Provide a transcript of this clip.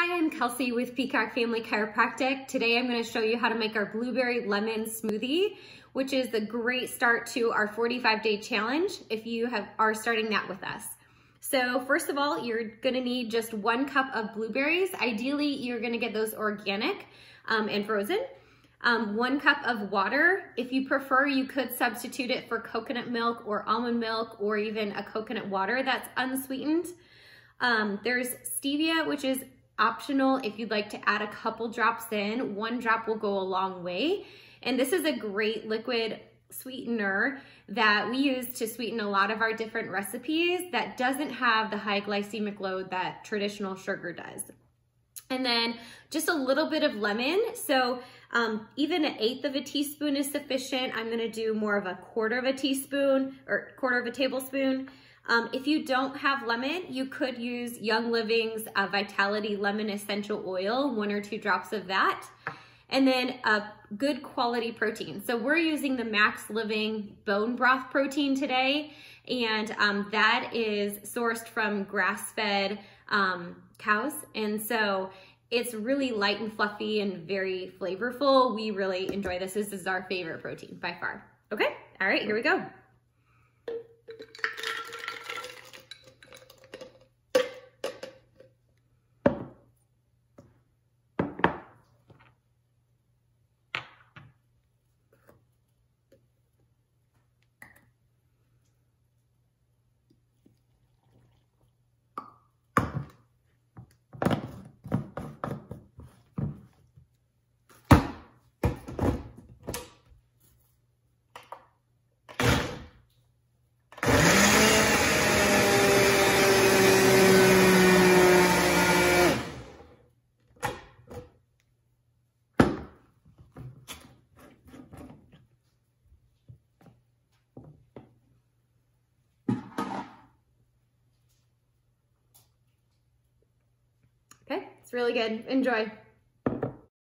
Hi, I'm Kelsey with Peacock Family Chiropractic. Today I'm going to show you how to make our blueberry lemon smoothie, which is a great start to our 45-day challenge if you are starting that with us. So first of all, you're going to need just 1 cup of blueberries. Ideally, you're going to get those organic and frozen. 1 cup of water. If you prefer, you could substitute it for coconut milk or almond milk or even a coconut water that's unsweetened. There's stevia, which is optional if you'd like to add a couple drops in. 1 drop will go a long way. And this is a great liquid sweetener that we use to sweeten a lot of our different recipes that doesn't have the high glycemic load that traditional sugar does. And then just a little bit of lemon. So even 1/8 of a teaspoon is sufficient. I'm gonna do more of 1/4 teaspoon or 1/4 tablespoon. If you don't have lemon, you could use Young Living's Vitality Lemon Essential Oil, 1 or 2 drops of that. And then a good quality protein. So we're using the MaxLiving bone broth protein today. And that is sourced from grass-fed cows. And so it's really light and fluffy and very flavorful. We really enjoy this. This is our favorite protein by far. Okay, all right, here we go. Okay, it's really good. Enjoy.